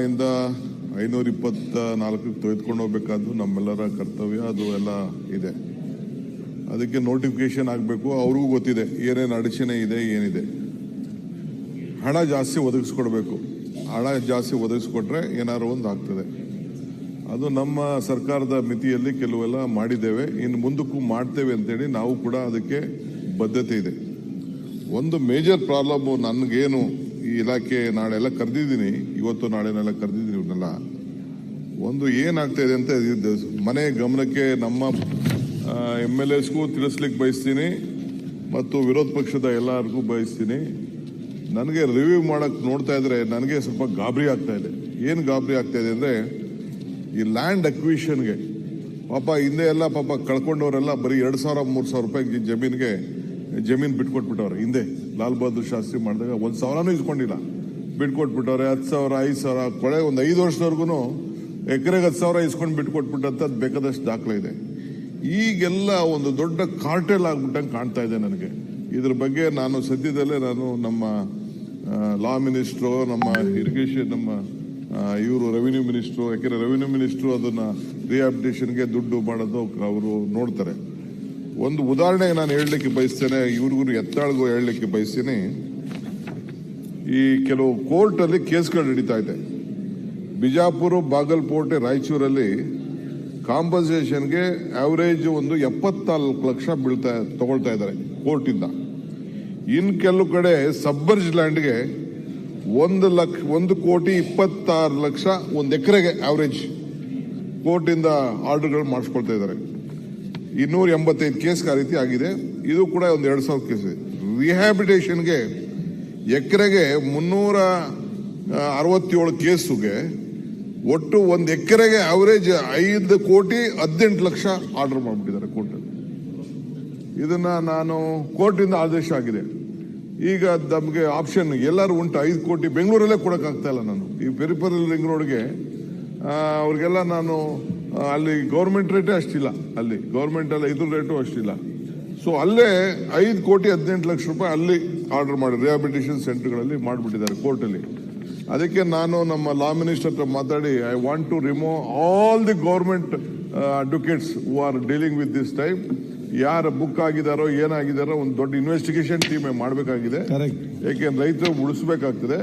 ಇಂದ 524 ತೆಗೆದುಕೊಂಡು ಹೋಗ್ಬೇಕಾದ್ದು ನಮ್ಮೆಲ್ಲರ ಕರ್ತವ್ಯ. ಅದು ಎಲ್ಲ ಇದೆ. ಅದಕ್ಕೆ ನೋಟಿಫಿಕೇಶನ್ ಆಗಬೇಕು. ಅವ್ರಿಗೂ ಗೊತ್ತಿದೆ ಏನೇನು ಅಡಚಣೆ ಇದೆ, ಏನಿದೆ. ಹಣ ಜಾಸ್ತಿ ಒದಗಿಸ್ಕೊಡ್ಬೇಕು. ಹಣ ಜಾಸ್ತಿ ಒದಗಿಸ್ಕೊಟ್ರೆ ಏನಾದ್ರು ಒಂದು ಆಗ್ತದೆ. ಅದು ನಮ್ಮ ಸರ್ಕಾರದ ಮಿತಿಯಲ್ಲಿ ಕೆಲವೆಲ್ಲ ಮಾಡಿದ್ದೇವೆ. ಇನ್ನು ಮುಂದಕ್ಕೂ ಮಾಡ್ತೇವೆ ಅಂತೇಳಿ ನಾವು ಕೂಡ ಅದಕ್ಕೆ ಬದ್ಧತೆ ಇದೆ. ಒಂದು ಮೇಜರ್ ಪ್ರಾಬ್ಲಮ್ ನನಗೇನು, ಈ ಇಲಾಖೆ ನಾಳೆಲ್ಲ ಕರೆದಿದ್ದೀನಿ, ಇವತ್ತು ನಾಳೆನೆಲ್ಲ ಕರೆದಿದ್ದೀನಿ. ಇವನ್ನೆಲ್ಲ ಒಂದು ಏನಾಗ್ತಾ ಇದೆ ಅಂತ ಮನೆ ಗಮನಕ್ಕೆ ನಮ್ಮ MLAಸ್ಗೂ ತಿಳಿಸ್ಲಿಕ್ಕೆ ಬಯಸ್ತೀನಿ ಮತ್ತು ವಿರೋಧ ಪಕ್ಷದ ಎಲ್ಲರಿಗೂ ಬಯಸ್ತೀನಿ. ನನಗೆ ರಿವ್ಯೂ ಮಾಡಕ್ಕೆ ನೋಡ್ತಾ ಇದ್ರೆ ನನಗೆ ಸ್ವಲ್ಪ ಗಾಬರಿ ಆಗ್ತಾ ಇದೆ. ಏನು ಗಾಬರಿ ಆಗ್ತಾ ಇದೆ ಅಂದರೆ, ಈ ಲ್ಯಾಂಡ್ ಅಕ್ವಿಷನ್ಗೆ ಪಾಪ ಹಿಂದೆ ಎಲ್ಲ ಪಾಪ ಕಳ್ಕೊಂಡವರೆಲ್ಲ ಬರೀ 2,000-3,000 ರೂಪಾಯಿ ಜಮೀನು ಬಿಟ್ಕೊಟ್ಬಿಟ್ಟವ್ರೆ. ಹಿಂದೆ ಲಾಲ್ ಬಹದ್ದೂರ್ ಶಾಸ್ತ್ರಿ ಮಾಡಿದಾಗ 1,000ನೂ ಇಸ್ಕೊಂಡಿಲ್ಲ, ಬಿಟ್ಕೊಟ್ಬಿಟ್ಟವ್ರೆ. 10,000, 5,000 ಕೊಳೆ ಒಂದು 5 ವರ್ಷದವರೆಗೂ ಎಕರೆಗೆ 10,000 ಇಸ್ಕೊಂಡು ಬಿಟ್ಕೊಟ್ಬಿಟ್ಟಂಥದ್ದು ಬೇಕಾದಷ್ಟು ದಾಖಲೆ ಇದೆ. ಈಗೆಲ್ಲ ಒಂದು ದೊಡ್ಡ ಕಾರ್ಟೆಲ್ ಆಗ್ಬಿಟ್ಟಂಗೆ ಕಾಣ್ತಾ ಇದೆ ನನಗೆ. ಇದ್ರ ಬಗ್ಗೆ ನಾನು ಸದ್ಯದಲ್ಲೇ ನಮ್ಮ ಲಾ ಮಿನಿಸ್ಟ್ರು, ನಮ್ಮ ಇರಿಗೇಷನ್, ನಮ್ಮ ಇವರು ರೆವಿನ್ಯೂ ಮಿನಿಸ್ಟ್ರು, ಯಾಕೆಂದರೆ ರೆವಿನ್ಯೂ ಮಿನಿಸ್ಟ್ರು ಅದನ್ನ ರಿಹ್ಯಾಬಿಟೇಷನ್ಗೆ ದುಡ್ಡು ಮಾಡೋದು ಅವರು ನೋಡ್ತಾರೆ. ಒಂದು ಉದಾಹರಣೆಗೆ ನಾನು ಹೇಳಲಿಕ್ಕೆ ಬಯಸ್ತೇನೆ, ಇವ್ರಿಗೂ ಎತ್ತಾಳ್ಗೂ ಹೇಳಲಿಕ್ಕೆ ಬಯಸ್ತೀನಿ. ಈ ಕೆಲವು ಕೋರ್ಟಲ್ಲಿ ಕೇಸ್ಗಳು ನಡೀತಾ ಇದೆ. ಬಿಜಾಪುರ, ಬಾಗಲಕೋಟೆ, ರಾಯಚೂರಲ್ಲಿ ಕಾಂಪನ್ಸೇಷನ್ಗೆ ಆವರೇಜ್ ಒಂದು 74 ಲಕ್ಷ ತಗೊಳ್ತಾ ಇದ್ದಾರೆ ಕೋರ್ಟಿಂದ. ಇನ್ನು ಕೆಲವು ಕಡೆ ಸಬ್ಬರ್ಜ್ ಲ್ಯಾಂಡ್ಗೆ 1,26 ಲಕ್ಷ ಒಂದು ಎಕರೆಗೆ ಆವರೇಜ್ ಕೋರ್ಟಿಂದ ಆರ್ಡರ್ಗಳು ಮಾಡಿಸ್ಕೊಳ್ತಾ ಇದ್ದಾರೆ. 285 ಕೇಸ್ ಆ ರೀತಿ ಆಗಿದೆ. ಇದು ಕೂಡ ಒಂದು 2,000 ಕೇಸ್ ಇದೆ. ರಿಹ್ಯಾಬಿಟೇಷನ್ಗೆ ಎಕರೆಗೆ 367 ಕೇಸುಗೆ ಒಟ್ಟು ಒಂದು ಎಕರೆಗೆ ಅವರೇಜ್ 5,18 ಲಕ್ಷ ಆರ್ಡರ್ ಮಾಡಿಬಿಟ್ಟಿದ್ದಾರೆ ಕೋರ್ಟಲ್ಲಿ. ಇದನ್ನ ನಾನು ಕೋರ್ಟಿಂದ ಆದೇಶ ಆಗಿದೆ. ಈಗ ನಮಗೆ ಆಪ್ಷನ್ ಎಲ್ಲರೂ ಉಂಟು. 5 ಕೋಟಿ ಬೆಂಗಳೂರಲ್ಲೇ ಕೊಡೋಕ್ಕಾಗ್ತಾ ಇಲ್ಲ. ನಾನು ಈ ಪೆರಿಫೆರಲ್ ರಿಂಗ್ ರೋಡ್ಗೆ ಅವ್ರಿಗೆಲ್ಲ ನಾನು ಅಲ್ಲಿ ಗೌರ್ಮೆಂಟ್ ರೇಟೇ ಅಷ್ಟಿಲ್ಲ, ಅಲ್ಲಿ ಗೌರ್ಮೆಂಟ್ ಅಲ್ಲ, ಇದ್ರ ರೇಟು ಅಷ್ಟಿಲ್ಲ. ಸೊ ಅಲ್ಲೇ 5,18 ಲಕ್ಷ ರೂಪಾಯಿ ಅಲ್ಲಿ ಆರ್ಡರ್ ಮಾಡಿ ರಿಹ್ಯಾಬಿಟೇಷನ್ ಸೆಂಟರ್ಗಳಲ್ಲಿ ಮಾಡಿಬಿಟ್ಟಿದ್ದಾರೆ ಕೋರ್ಟಲ್ಲಿ. ಅದಕ್ಕೆ ನಾನು ನಮ್ಮ ಲಾ ಮಿನಿಸ್ಟರ್ ಹತ್ರ ಮಾತಾಡಿ, I want to remove all the government advocates who are dealing with this type. ಯಾರು ಬುಕ್ ಆಗಿದಾರೋ ಏನಾಗಿದಾರೋ ಒಂದು ದೊಡ್ಡ ಇನ್ವೆಸ್ಟಿಗೇಷನ್ ಟೀಮ್ ಮಾಡಬೇಕಾಗಿದೆ. ಯಾಕೆಂದ್ರೆ ರೈತರು ಉಳಿಸ್ಬೇಕಾಗ್ತದೆ,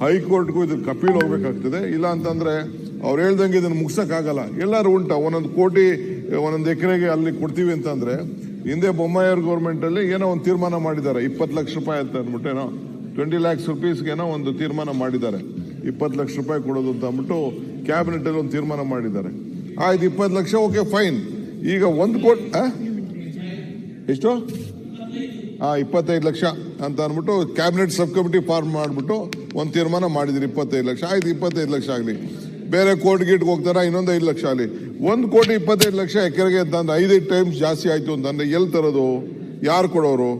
ಹೈಕೋರ್ಟ್ಗೂ ಇದಕ್ಕೆ ಅಪೀಲ್ ಹೋಗ್ಬೇಕಾಗ್ತದೆ. ಇಲ್ಲ ಅಂತಂದ್ರೆ ಅವ್ರು ಹೇಳ್ದಂಗೆ ಇದನ್ನು ಮುಗ್ಸಕ್ಕಾಗಲ್ಲ. ಎಲ್ಲರೂ ಉಂಟ 1 ಕೋಟಿ 1 ಎಕರೆಗೆ ಅಲ್ಲಿ ಕೊಡ್ತೀವಿ ಅಂತಂದ್ರೆ, ಹಿಂದೆ ಬೊಮ್ಮಾಯಿಯವ್ರ ಗೌರ್ಮೆಂಟ್ ಅಲ್ಲಿ ಏನೋ ಒಂದು ತೀರ್ಮಾನ ಮಾಡಿದ್ದಾರೆ, 20 ಲಕ್ಷ ರೂಪಾಯಿ ಅಂತ ಅಂದ್ಬಿಟ್ಟು, ಏನೋ 20 lakhs rupeesಗೆ ಏನೋ ಒಂದು ತೀರ್ಮಾನ ಮಾಡಿದ್ದಾರೆ. 20 ಲಕ್ಷ ರೂಪಾಯಿ ಕೊಡೋದು ಅಂತ ಅಂದ್ಬಿಟ್ಟು ಕ್ಯಾಬಿನೆಟ್ ಅಲ್ಲಿ ಒಂದು ತೀರ್ಮಾನ ಮಾಡಿದ್ದಾರೆ. ಆಯ್ತು, 20 ಲಕ್ಷ, ಓಕೆ ಫೈನ್. ಈಗ 1 ಕೋಟಿ ಎಷ್ಟು 25 ಲಕ್ಷ ಅಂತ ಅಂದ್ಬಿಟ್ಟು ಕ್ಯಾಬಿನೆಟ್ ಸಬ್ ಕಮಿಟಿ ಫಾರ್ಮ್ ಮಾಡಿಬಿಟ್ಟು ಒಂದು ತೀರ್ಮಾನ ಮಾಡಿದ್ರಿ. 25 ಲಕ್ಷ ಆಯ್ತು, 25 ಲಕ್ಷ ಆಗಲಿ. ಬೇರೆ ಕೋರ್ಟ್ ಗೀಟ್ಗೆ ಹೋಗ್ತಾರ, ಇನ್ನೊಂದು 5 ಲಕ್ಷ ಆಗಲಿ. 1 ಕೋಟಿ 25 ಲಕ್ಷ ಎಕರೆಗೆ ಅಂತಂದ್ರೆ 5 ಟೈಮ್ಸ್ ಜಾಸ್ತಿ ಆಯ್ತು ಅಂತಂದ್ರೆ ಎಲ್ಲಿ ತರೋದು, ಯಾರು ಕೊಡೋರು?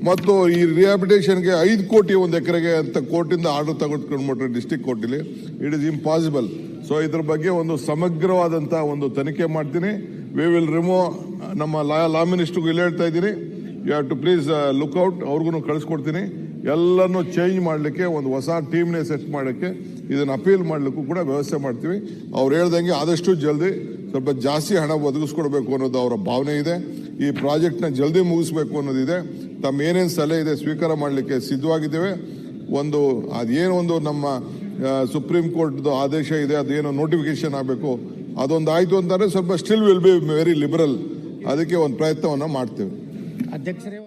ಮತ್ತು ಈ ರಿಹ್ಯಾಬಿಟೇಷನ್ಗೆ 5 ಕೋಟಿ 1 ಎಕರೆಗೆ ಅಂತ ಕೋರ್ಟಿಂದ ಆರ್ಡರ್ ತಗೊಂಡ್ಕೊಂಡ್ಬಿಟ್ರೆ ಡಿಸ್ಟ್ರಿಕ್ಟ್ ಕೋರ್ಟಲ್ಲಿ ಇಟ್ ಇಸ್ ಇಂಪಾಸಿಬಲ್. ಸೊ ಇದ್ರ ಬಗ್ಗೆ ಒಂದು ಸಮಗ್ರವಾದಂಥ ಒಂದು ತನಿಖೆ ಮಾಡ್ತೀನಿ. We will remove. ನಮ್ಮ ಲಾ ಮಿನಿಸ್ಟರ್ಗೂ ಇಲ್ಲಿ ಹೇಳ್ತಾ ಇದ್ದೀನಿ, you have to please look out. ಅವ್ರಿಗೂ ಕಳಿಸ್ಕೊಡ್ತೀನಿ. ಎಲ್ಲನೂ ಚೇಂಜ್ ಮಾಡಲಿಕ್ಕೆ ಒಂದು ಹೊಸ ಟೀಮ್ನೇ ಸೆಟ್ ಮಾಡೋಕ್ಕೆ, ಇದನ್ನು ಅಪೀಲ್ ಮಾಡಲಿಕ್ಕೂ ಕೂಡ ವ್ಯವಸ್ಥೆ ಮಾಡ್ತೀವಿ. ಅವ್ರು ಹೇಳ್ದಂಗೆ ಆದಷ್ಟು ಜಲ್ದಿ ಸ್ವಲ್ಪ ಜಾಸ್ತಿ ಹಣ ಒದಗಿಸ್ಕೊಡ್ಬೇಕು ಅನ್ನೋದು ಅವರ ಭಾವನೆ ಇದೆ. ಈ ಪ್ರಾಜೆಕ್ಟ್ನ ಜಲ್ದಿ ಮುಗಿಸ್ಬೇಕು ಅನ್ನೋದಿದೆ. ತಮ್ಮ ಏನೇನು ಸಲಹೆ ಇದೆ ಸ್ವೀಕಾರ ಮಾಡಲಿಕ್ಕೆ ಸಿದ್ಧವಾಗಿದ್ದೇವೆ. ಅದೇನೋ ಒಂದು ನಮ್ಮ ಸುಪ್ರೀಂ ಕೋರ್ಟ್ದು ಆದೇಶ ಇದೆ, ಅದೇನೋ ನೋಟಿಫಿಕೇಶನ್ ಆಗಬೇಕು, ಅದೊಂದು ಆಯಿತು ಅಂತಂದರೆ ಸ್ವಲ್ಪ still will be very liberal. ಅದಕ್ಕೆ ಒಂದು ಪ್ರಯತ್ನವನ್ನು ಮಾಡ್ತೇವೆ. ಅಧ್ಯಕ್ಷರೇ